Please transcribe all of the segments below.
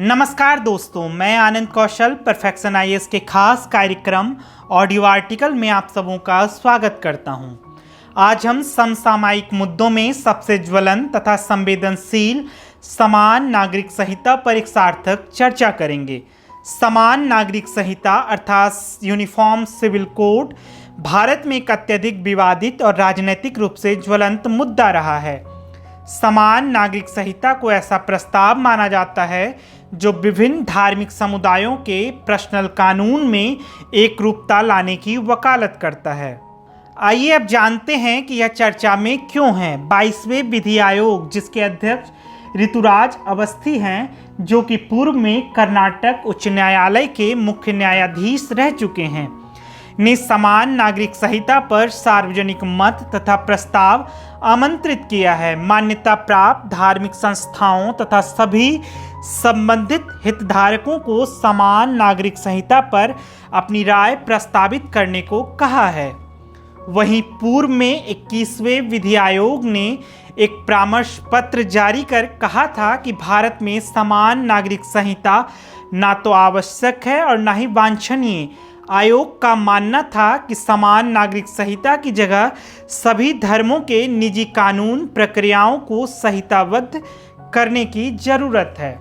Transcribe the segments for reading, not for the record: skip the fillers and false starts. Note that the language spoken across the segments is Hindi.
नमस्कार दोस्तों, मैं आनंद कौशल परफेक्शन आईएएस के खास कार्यक्रम ऑडियो आर्टिकल में आप सबों का स्वागत करता हूं। आज हम समसामयिक मुद्दों में सबसे ज्वलंत तथा संवेदनशील समान नागरिक संहिता पर एक सार्थक चर्चा करेंगे। समान नागरिक संहिता अर्थात यूनिफॉर्म सिविल कोड भारत में एक अत्यधिक विवादित और राजनीतिक रूप से ज्वलंत मुद्दा रहा है। समान नागरिक संहिता को ऐसा प्रस्ताव माना जाता है जो विभिन्न धार्मिक समुदायों के पर्सनल कानून में एक रूपता लाने की वकालत करता है। आइए अब जानते हैं कि यह चर्चा में क्यों है। 22वें विधि आयोग, जिसके अध्यक्ष ऋतुराज अवस्थी हैं, जो कि पूर्व में कर्नाटक उच्च न्यायालय के मुख्य न्यायाधीश रह चुके हैं, ने समान नागरिक संहिता पर सार्वजनिक मत तथा प्रस्ताव आमंत्रित किया है। मान्यता प्राप्त धार्मिक संस्थाओं तथा सभी संबंधित हितधारकों को समान नागरिक संहिता पर अपनी राय प्रस्तावित करने को कहा है। वहीं पूर्व में 21वें विधि आयोग ने एक परामर्श पत्र जारी कर कहा था कि भारत में समान नागरिक संहिता ना तो आवश्यक है और ना ही वांछनीय। आयोग का मानना था कि समान नागरिक संहिता की जगह सभी धर्मों के निजी कानून प्रक्रियाओं को संहिताबद्ध करने की जरूरत है।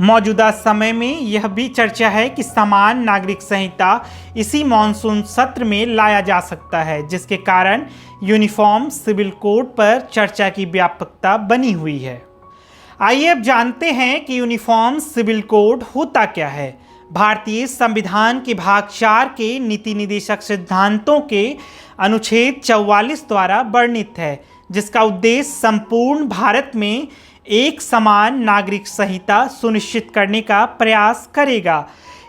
मौजूदा समय में यह भी चर्चा है कि समान नागरिक संहिता इसी मॉनसून सत्र में लाया जा सकता है, जिसके कारण यूनिफॉर्म सिविल कोड पर चर्चा की व्यापकता बनी हुई है। आइए अब जानते हैं कि यूनिफॉर्म सिविल कोड होता क्या है। भारतीय संविधान के भाग 4 के नीति निदेशक सिद्धांतों के अनुच्छेद 44 द्वारा वर्णित है, जिसका उद्देश्य संपूर्ण भारत में एक समान नागरिक संहिता सुनिश्चित करने का प्रयास करेगा।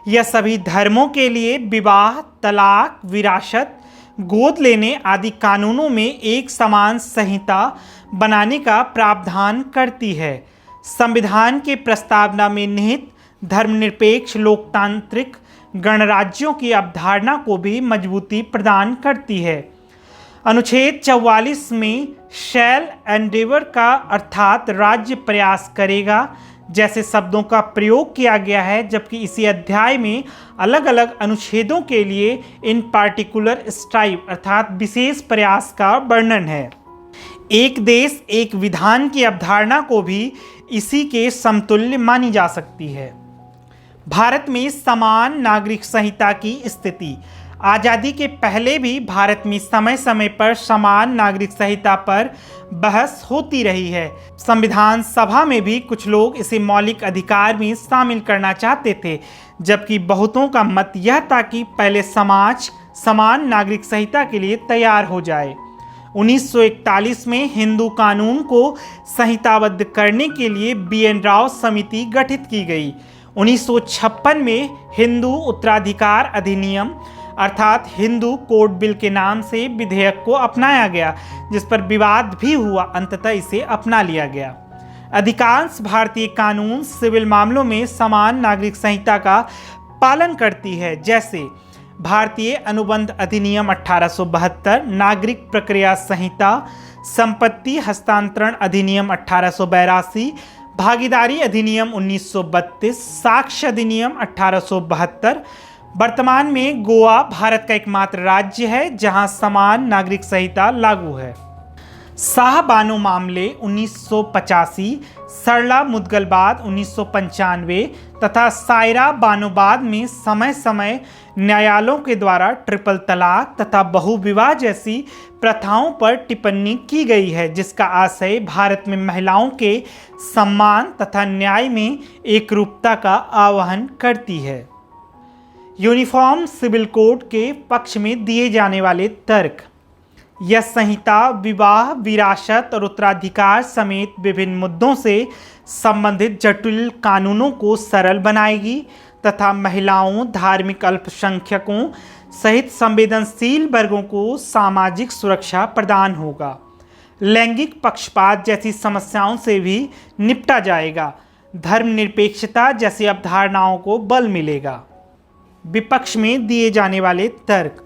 यह सभी धर्मों के लिए विवाह, तलाक, विरासत, गोद लेने आदि कानूनों में एक समान संहिता बनाने का प्रावधान करती है। संविधान के प्रस्तावना में निहित धर्मनिरपेक्ष लोकतांत्रिक गणराज्यों की अवधारणा को भी मजबूती प्रदान करती है। अनुच्छेद 44 में शैल एंडेवर का अर्थात राज्य प्रयास करेगा जैसे शब्दों का प्रयोग किया गया है, जबकि इसी अध्याय में अलग अलग अनुच्छेदों के लिए इन पार्टिकुलर स्ट्राइव अर्थात विशेष प्रयास का वर्णन है। एक देश एक विधान की अवधारणा को भी इसी के समतुल्य मानी जा सकती है। भारत में समान नागरिक संहिता की स्थिति। आज़ादी के पहले भी भारत में समय समय पर समान नागरिक संहिता पर बहस होती रही है। संविधान सभा में भी कुछ लोग इसे मौलिक अधिकार में शामिल करना चाहते थे, जबकि बहुतों का मत यह था कि पहले समाज समान नागरिक संहिता के लिए तैयार हो जाए। 1941 में हिंदू कानून को संहिताबद्ध करने के लिए BN राव समिति गठित की गई। 1956 में हिंदू उत्तराधिकार अधिनियम अर्थात हिंदू कोड बिल के नाम से विधेयक को अपनाया गया, जिस पर विवाद भी हुआ। अंततः इसे अपना लिया गया। अधिकांश भारतीय कानून सिविल मामलों में समान नागरिक संहिता का पालन करती है, जैसे भारतीय अनुबंध अधिनियम 1872, नागरिक प्रक्रिया संहिता, संपत्ति हस्तांतरण अधिनियम 1882, भागीदारी अधिनियम 1932, साक्ष्य अधिनियम 1872। वर्तमान में गोवा भारत का एकमात्र राज्य है जहां समान नागरिक संहिता लागू है। शाह बानो मामले 1985, सरला मुदगलवाद 1995 तथा सायरा बानोवाद में समय समय न्यायालयों के द्वारा ट्रिपल तलाक तथा बहुविवाह जैसी प्रथाओं पर टिप्पणी की गई है, जिसका आशय भारत में महिलाओं के सम्मान तथा न्याय में एकरूपता का आह्वान करती है। यूनिफॉर्म सिविल कोड के पक्ष में दिए जाने वाले तर्क। यह संहिता विवाह, विरासत और उत्तराधिकार समेत विभिन्न मुद्दों से संबंधित जटिल कानूनों को सरल बनाएगी तथा महिलाओं, धार्मिक अल्पसंख्यकों सहित संवेदनशील वर्गों को सामाजिक सुरक्षा प्रदान होगा। लैंगिक पक्षपात जैसी समस्याओं से भी निपटा जाएगा। धर्मनिरपेक्षता जैसी अवधारणाओं को बल मिलेगा। विपक्ष में दिए जाने वाले तर्क।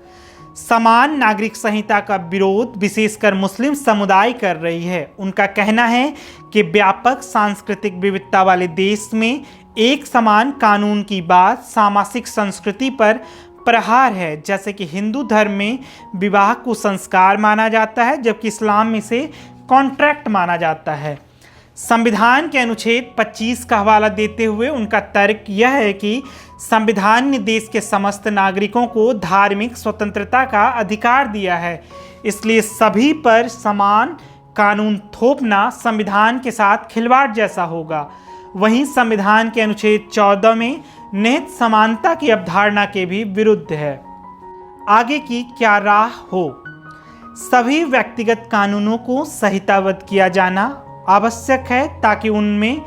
समान नागरिक संहिता का विरोध विशेषकर मुस्लिम समुदाय कर रही है। उनका कहना है कि व्यापक सांस्कृतिक विविधता वाले देश में एक समान कानून की बात सामाजिक संस्कृति पर प्रहार है। जैसे कि हिंदू धर्म में विवाह को संस्कार माना जाता है, जबकि इस्लाम में इसे कॉन्ट्रैक्ट माना जाता है। संविधान के अनुच्छेद 25 का हवाला देते हुए उनका तर्क यह है कि संविधान ने देश के समस्त नागरिकों को धार्मिक स्वतंत्रता का अधिकार दिया है, इसलिए सभी पर समान कानून थोपना संविधान के साथ खिलवाड़ जैसा होगा। वहीं संविधान के अनुच्छेद 14 में निहित समानता की अवधारणा के भी विरुद्ध है। आगे की क्या राह हो? सभी व्यक्तिगत कानूनों को संहिताबद्ध किया जाना आवश्यक है, ताकि उनमें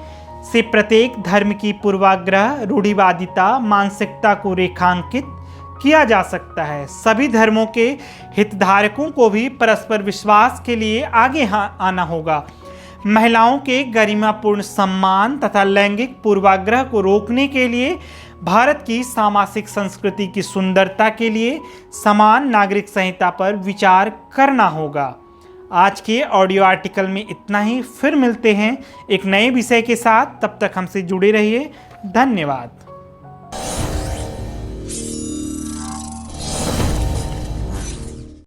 से प्रत्येक धर्म की पूर्वाग्रह, रूढ़िवादिता, मानसिकता को रेखांकित किया जा सकता है। सभी धर्मों के हितधारकों को भी परस्पर विश्वास के लिए आगे आना होगा। महिलाओं के गरिमापूर्ण सम्मान तथा लैंगिक पूर्वाग्रह को रोकने के लिए भारत की सामाजिक संस्कृति की सुंदरता के लिए समान नागरिक संहिता पर विचार करना होगा। आज के ऑडियो आर्टिकल में इतना ही। फिर मिलते हैं एक नए विषय के साथ। तब तक हमसे जुड़े रहिए। धन्यवाद।